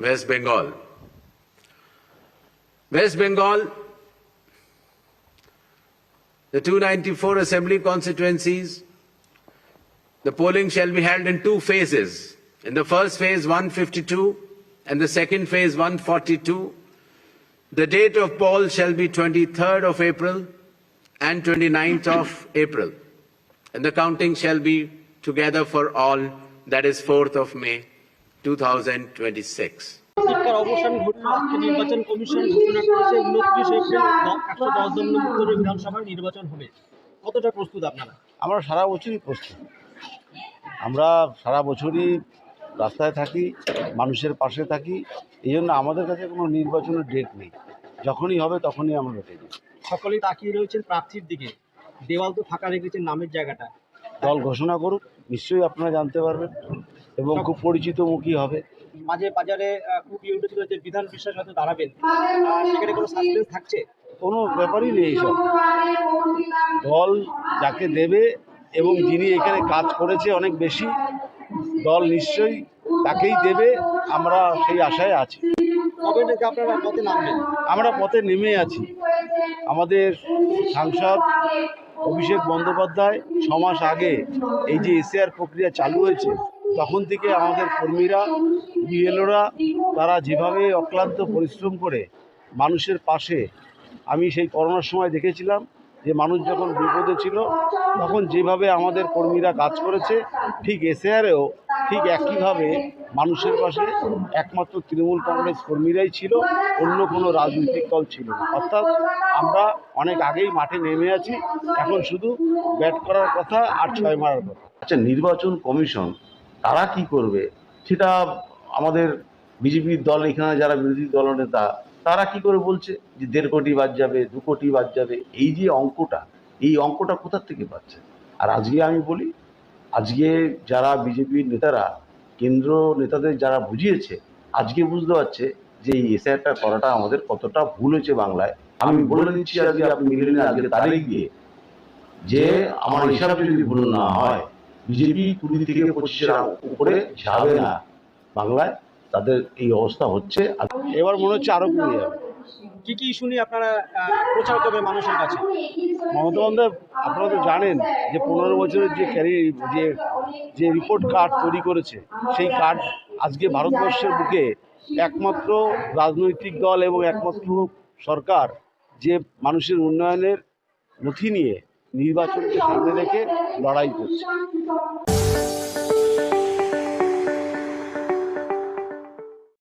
West Bengal. West Bengal, the 294 assembly constituencies, the polling shall be held in two phases. In the first phase, 152, and the second phase, 142. The date of poll shall be 23rd of April and 29th of April, and the counting shall be together for all, that is 4th of May 2026. প্রতীক্ষার অবসান ঘটল। আজকে নির্বাচন commission ঘোষণা করেছে 29 April 110 নম্বর উত্তরের বিধানসভার নির্বাচন হবে। কতটা প্রস্তুত আপনারা? আমরা সারা বছরই প্রস্তুত। আমরা সারা বছরই রাস্তায় থাকি, মানুষের পাশে থাকি। এই জন্য আমাদের কাছে কোনো নির্বাচনের ডেট নেই, যখনই হবে তখনই আমরা রেডি। সকলেই তাকিয়ে রয়েছেন প্রার্থীর দিকে, দেওয়াল তো ফাঁকা রেখেছেন নামের জায়গাটা। দল ঘোষণা করুক, নিশ্চয়ই আপনারা জানতে পারবেন এবং খুব পরিচিত মুখী হবে। মাঝে বাজারে খুবই উঠেছিল যে বিধান বিশ্বাস হয়তো দাঁড়াবেন, সেখানে কোনো সাসপেন্স থাকছে? কোনো ব্যাপারই নেই এইসব। দল যাকে দেবে এবং যিনি এখানে কাজ করেছে অনেক বেশি, দল নিশ্চয়ই তাকেই দেবে, আমরা সেই আশায় আছি। কবে থেকে আপনারা পথে নামবেন? আমরা পথে নেমে আছি। আমাদের সাংসদ অভিষেক বন্দ্যোপাধ্যায় 6 মাস আগে এই যে এসআর প্রক্রিয়া চালু হয়েছে, তখন থেকে আমাদের কর্মীরা, বিএলওরা, তারা যেভাবে অক্লান্ত পরিশ্রম করে মানুষের পাশে, আমি সেই করোনার সময় দেখেছিলাম যে মানুষ যখন বিপদে ছিল তখন যেভাবে আমাদের কর্মীরা কাজ করেছে, ঠিক এসআরেও ঠিক একইভাবে মানুষের পাশে একমাত্র তৃণমূল কংগ্রেস কর্মীরাই ছিল, অন্য কোনো রাজনৈতিক দল ছিল না। অর্থাৎ আমরা অনেক আগেই মাঠে নেমে আছি, এখন শুধু ব্যাট করার কথা আর 6 মারার কথা। আচ্ছা, নির্বাচন কমিশন তারা কি করবে সেটা আমাদের বিজেপির দল, এখানে যারা বিরোধী দলনেতা, তারা কি করে বলছে যে 1.5 কোটি বাদ যাবে, 2 কোটি বাদ যাবে। এই যে অঙ্কটা, এই অঙ্কটা কোথা থেকে পাচ্ছে? আর আজকে আমি বলি, আজকে যারা বিজেপির নেতারা, কেন্দ্র নেতাদের যারা বুঝিয়েছে, আজকে বুঝতে পারছে যে এই এসআইআরটা করাটা আমাদের কতটা ভুল হয়েছে বাংলায়। আমি বলে দিচ্ছি, আজকে আপনি মিলে নিন আজকে তারিখ দিয়ে, যে আমার হিসাব যদি ভুল না হয়, বিজেপি 20 থেকে 25-এর উপরে যাবে না বাংলায়। তাদের এই অবস্থা হচ্ছে। এবার মনে হচ্ছে আরও কমে যাবে। কি কি ইস্যু নিয়ে আপনারা প্রচার করবেন মানুষের কাছে? মমতা বন্দ্যোপাধ্যায়, আপনারা তো জানেন যে 15 বছরের যে রিপোর্ট কার্ড তৈরি করেছে, সেই কার্ড আজকে ভারতবর্ষের বুকে একমাত্র রাজনৈতিক দল এবং একমাত্র সরকার যে মানুষের উন্নয়নের নথি নিয়ে নির্বাচনকে সামনে রেখে লড়াই করছে।